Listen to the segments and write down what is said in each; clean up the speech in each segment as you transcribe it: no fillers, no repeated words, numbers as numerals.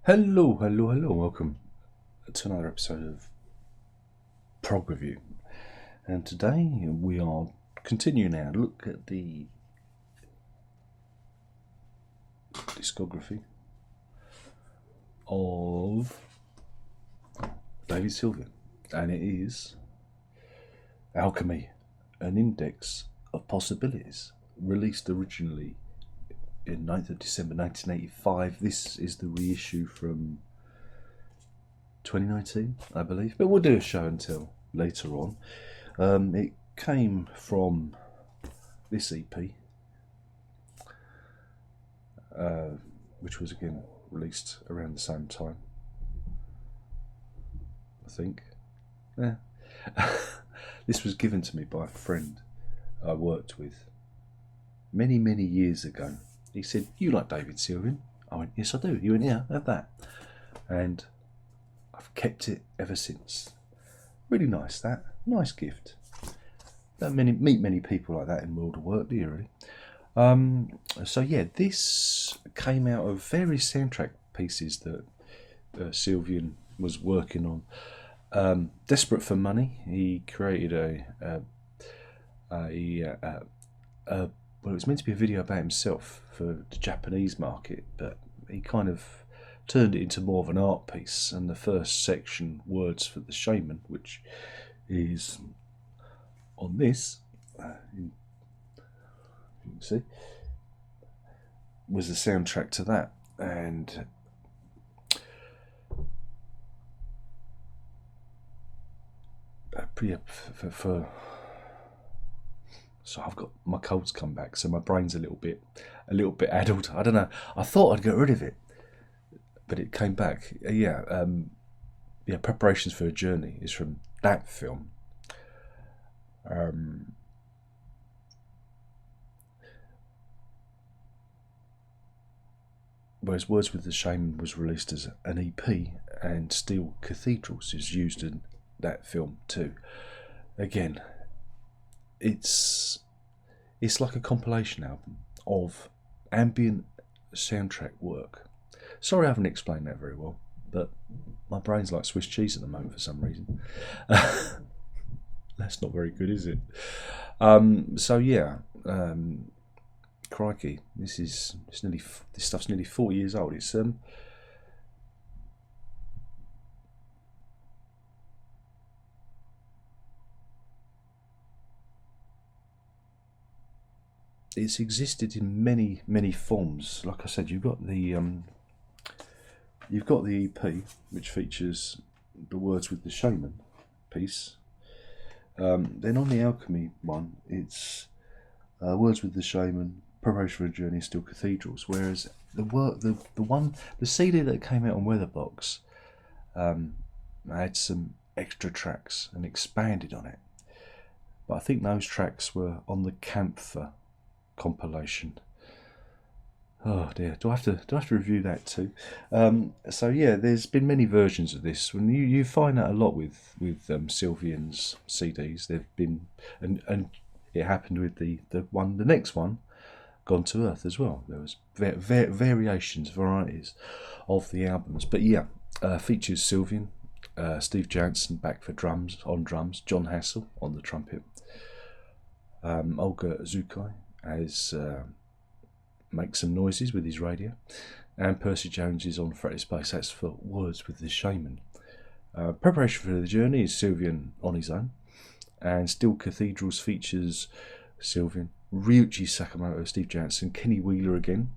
Hello, hello, hello. Welcome to another episode of PROG Review. And today we are continuing our look at the discography of David Sylvian. And it is Alchemy, an Index of Possibilities, released originally in 9th of December 1985. This is the reissue from 2019, I believe, but we'll do a show until later on. It came from this EP, which was again released around the same time, I think. Yeah. This was given to me by a friend I worked with many, many years ago. He said, "You like David Sylvian?" I went, "Yes, I do." He went, "Yeah, have that." And I've kept it ever since. Really nice, that. Nice gift. Don't meet many people like that in the world of work, do you, really? So yeah, this came out of various soundtrack pieces that Sylvian was working on. Desperate for money, he created well, it was meant to be a video about himself for the Japanese market, but he kind of turned it into more of an art piece. And the first section, Words for the Shaman, which is on this, you can see, was the soundtrack to that. And so I've got my cold's come back, so my brain's a little bit addled. I don't know. I thought I'd get rid of it, but it came back. Yeah, Preparations for a Journey is from that film. Whereas Words with the Shaman was released as an EP, and Steel Cathedrals is used in that film too. Again, it's like a compilation album of ambient soundtrack work. Sorry I haven't explained that very well, but my brain's like Swiss cheese at the moment for some reason. That's not very good, is it? So yeah, crikey, this stuff's nearly 4 years old. It's existed in many forms. Like I said, you've got the EP, which features the Words with the Shaman piece. Then on the Alchemy one, it's Words with the Shaman, Preparation for a Journey, Steel Cathedrals. Whereas the CD that came out on Weatherbox had some extra tracks and expanded on it. But I think those tracks were on the Camphor compilation. Oh dear, do I have to review that too? So yeah, there's been many versions of this. When you find that a lot with Sylvian's CDs, they've been and it happened with the next one, Gone to Earth as well. There was variations, varieties of the albums. But yeah, features Sylvian, Steve Jansen back for drums, John Hassell on the trumpet, Olga Zukai as makes some noises with his radio, and Percy Jones is on fretless bass. That's for Words with the Shaman. Preparation for the Journey is Sylvian on his own, and Steel Cathedrals features Sylvian, Ryuichi Sakamoto, Steve Jansen, Kenny Wheeler again,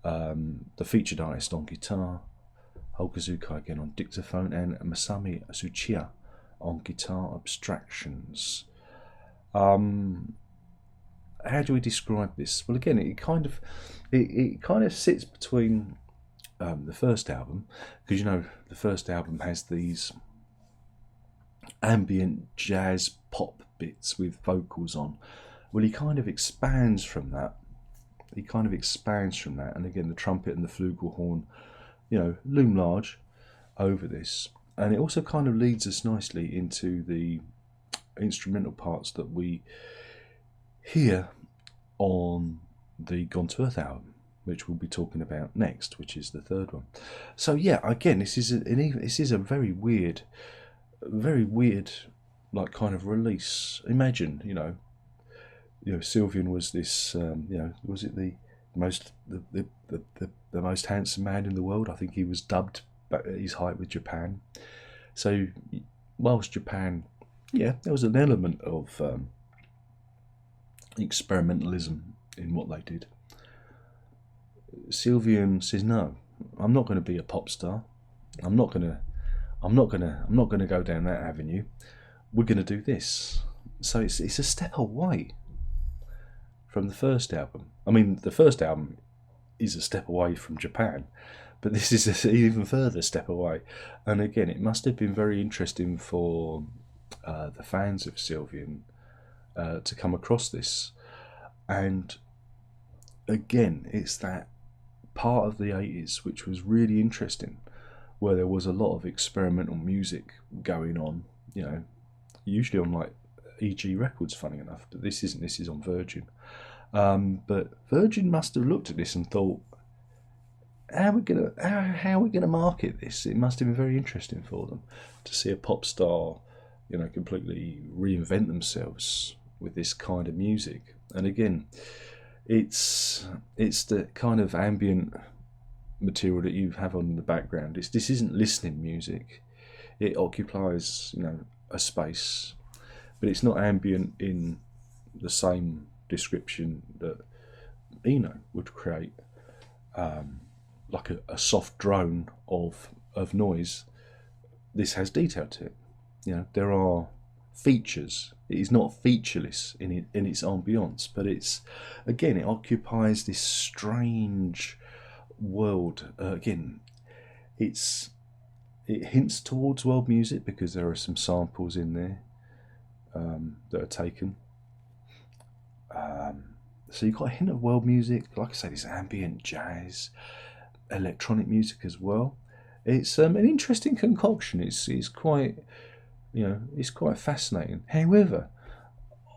the featured artist on guitar, Olga Zukai again on dictaphone, and Masami Tsuchiya on guitar abstractions. How do we describe this? Well, again, it kind of sits between the first album, because the first album has these ambient jazz pop bits with vocals on. Well, he kind of expands from that. And again, the trumpet and the flugelhorn, loom large over this, and it also kind of leads us nicely into the instrumental parts that we hear on the Gone to Earth album. which we'll be talking about next, which is the third one. So yeah, again, this is a very weird, like kind of release. Imagine, Sylvian was this, was it the most the most handsome man in the world? I think he was dubbed at his height with Japan. So whilst Japan, there was an element of experimentalism in what they did. Sylvian says, no, I'm not going to be a pop star. I'm not going to go down that avenue. We're going to do this. So it's a step away from the first album. I mean, the first album is a step away from Japan, but this is an even further step away. And again, it must have been very interesting for the fans of Sylvian to come across this. And again, it's that part of the 80s which was really interesting, where there was a lot of experimental music going on, usually on like EG Records, funny enough, but this isn't. This is on Virgin. But Virgin must have looked at this and thought, how are we gonna market this? It must have been very interesting for them to see a pop star, completely reinvent themselves with this kind of music. And again, it's the kind of ambient material that you have on in the background. This isn't listening music. It occupies, a space, but it's not ambient in the same description that Eno would create, like a soft drone of noise. This has detail to it. There are features. It is not featureless in its ambience, but it occupies this strange world. Again, it hints towards world music because there are some samples in there that are taken. So you've got a hint of world music, like I say, this ambient jazz, electronic music as well. It's an interesting concoction. It's quite, it's quite fascinating. However,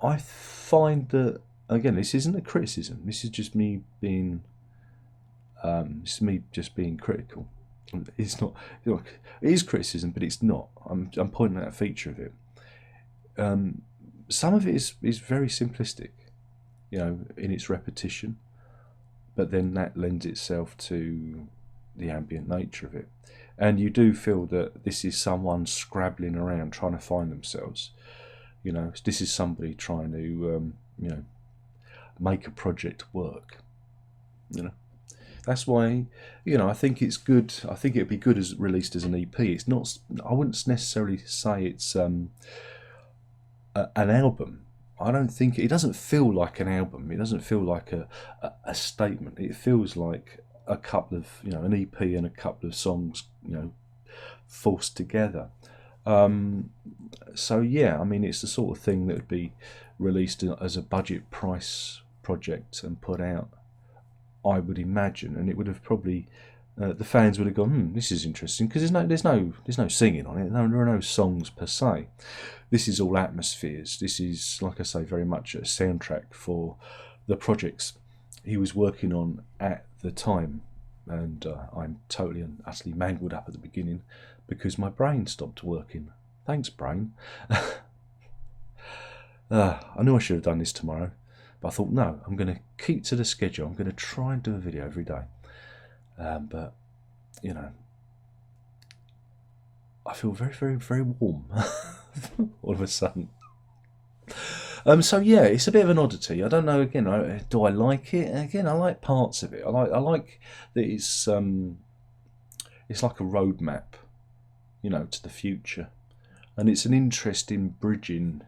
I find that, again, this isn't a criticism. This is just me being, critical. It's not. It is criticism, but it's not. I'm pointing out a feature of it. Some of it is very simplistic, in its repetition, but then that lends itself to the ambient nature of it, and you do feel that this is someone scrabbling around trying to find themselves. This is somebody trying to make a project work. That's why, I think it's good. I think it'd be good as released as an EP. It's not. I wouldn't necessarily say it's an album. I don't think it doesn't feel like an album. It doesn't feel like a statement. It feels like a couple of an EP and a couple of songs forced together. So yeah, I mean, it's the sort of thing that would be released as a budget price project and put out, I would imagine, and it would have probably the fans would have gone, this is interesting, because there's no singing on it. There are no songs per se. This is all atmospheres. This is, like I say, very much a soundtrack for the projects he was working on at the time. And I'm totally and utterly mangled up at the beginning because my brain stopped working. Thanks, brain. I knew I should have done this tomorrow, but I thought, no, I'm going to keep to the schedule. I'm going to try and do a video every day. But, I feel very, very, very warm all of a sudden. So yeah, it's a bit of an oddity. I don't know. Again, do I like it? Again, I like parts of it. I like that it's like a roadmap, to the future, and it's an interesting bridging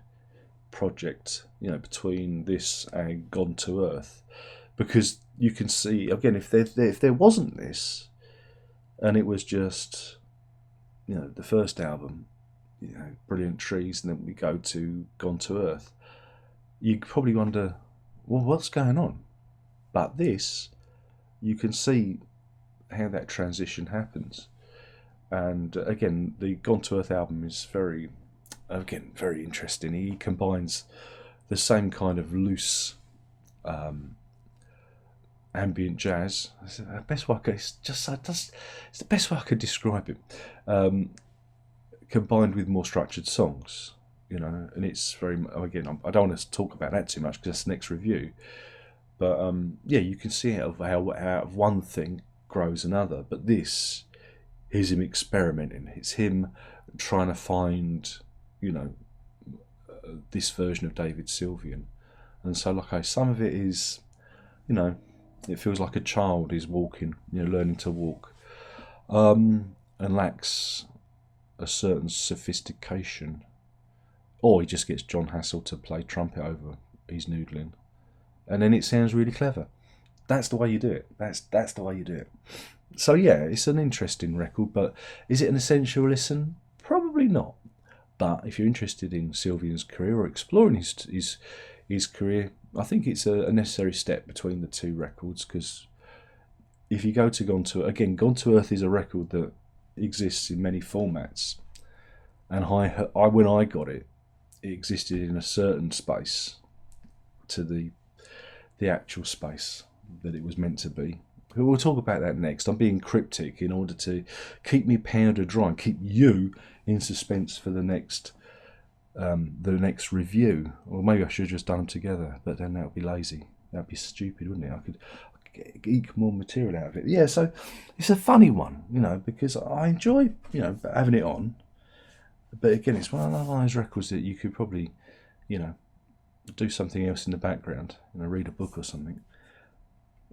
project, between this and Gone to Earth, because you can see again if there wasn't this, and it was just, the first album, Brilliant Trees, and then we go to Gone to Earth. You probably wonder, well, what's going on? But this, you can see how that transition happens. And again, the Gone to Earth album is very interesting. He combines the same kind of loose ambient jazz. It's the best way I could, it's the best way I could describe it. Combined with more structured songs, you know, and it's very, again, I don't want to talk about that too much because that's the next review. But yeah, you can see how out of one thing grows another. But this is him experimenting. It's him trying to find, you know, this version of David Sylvian. And so, like some of it is, you know, it feels like a child is walking, you know, learning to walk, and lacks a certain sophistication. Or he just gets John Hassell to play trumpet over his noodling, and then it sounds really clever. That's the way you do it. That's the way you do it. So yeah, it's an interesting record, but is it an essential listen? Probably not. But if you're interested in Sylvian's career or exploring his career, I think it's a necessary step between the two records, because if you go to Gone to Earth is a record that exists in many formats, and when I got it, it existed in a certain space to the actual space that it was meant to be. We'll talk about that next. I'm being cryptic in order to keep me powder dry and keep you in suspense for the next review. Or maybe I should have just done them together, but then that would be lazy. That would be stupid, wouldn't it? I could eke more material out of it. Yeah, so it's a funny one, you know, because I enjoy, you know, having it on. But again, it's one of those records that you could probably, you know, do something else in the background, you know, read a book or something.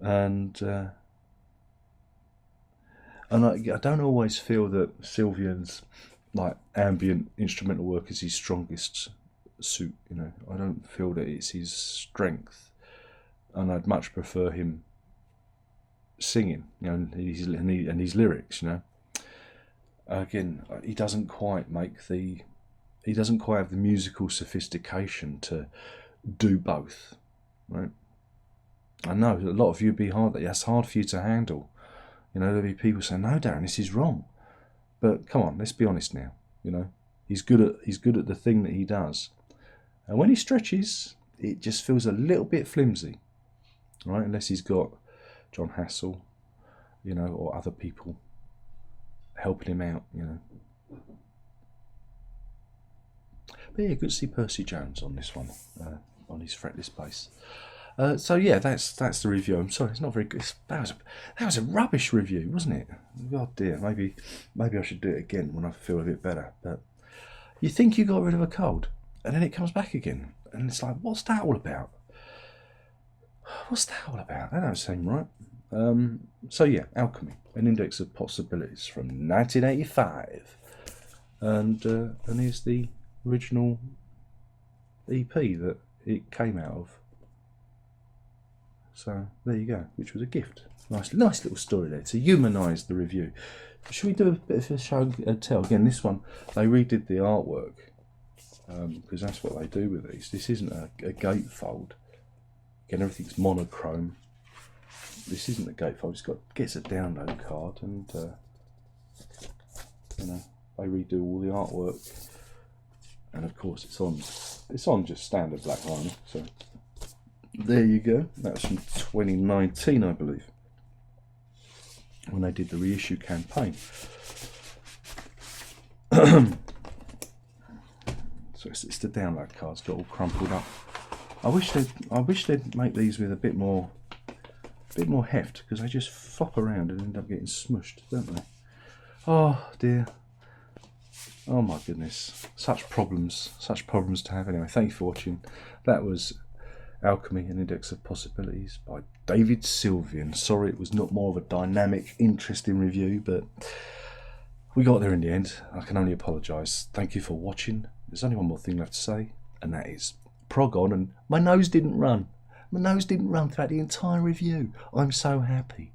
And I don't always feel that Sylvian's like ambient instrumental work is his strongest suit. You know, I don't feel that it's his strength, and I'd much prefer him singing, you know, and his lyrics. You know, again, he doesn't quite have the musical sophistication to do both, right? I know a lot of you would be that's hard for you to handle. You know, there'll be people saying, "No, Darren, this is wrong." But come on, let's be honest now. You know, he's good at the thing that he does, and when he stretches, it just feels a little bit flimsy, right? Unless he's got John Hassell, you know, or other people helping him out, you know. But yeah, good to see Percy Jones on this one, on his fretless bass. So yeah, that's the review. I'm sorry, it's not very good. That was a rubbish review, wasn't it? God dear, maybe I should do it again when I feel a bit better. But you think you got rid of a cold, and then it comes back again, and it's like, what's that all about? What's that all about? That don't seem right. So yeah, Alchemy, an Index of Possibilities from 1985, and here's the original EP that it came out of. So there you go, which was a gift. Nice little story there to humanise the review. Should we do a bit of a show and tell? Again, this one, they redid the artwork, because that's what they do with these. This isn't a gatefold. Again, everything's monochrome. This isn't a gatefold. Gets a download card, and you know, they redo all the artwork. And of course, it's on just standard black vinyl. So there you go. That's from 2019, I believe, when they did the reissue campaign. So it's the download cards got all crumpled up. I wish they'd make these with a bit more heft, because they just flop around and end up getting smushed, don't they? Oh dear. Oh my goodness. Such problems to have. Anyway, thank you for watching. That was Alchemy, an Index of Possibilities by David Sylvian. Sorry it was not more of a dynamic, interesting review, but we got there in the end. I can only apologise. Thank you for watching. There's only one more thing left to say, and that is prog on, and my nose didn't run. My nose didn't run throughout the entire review. I'm so happy.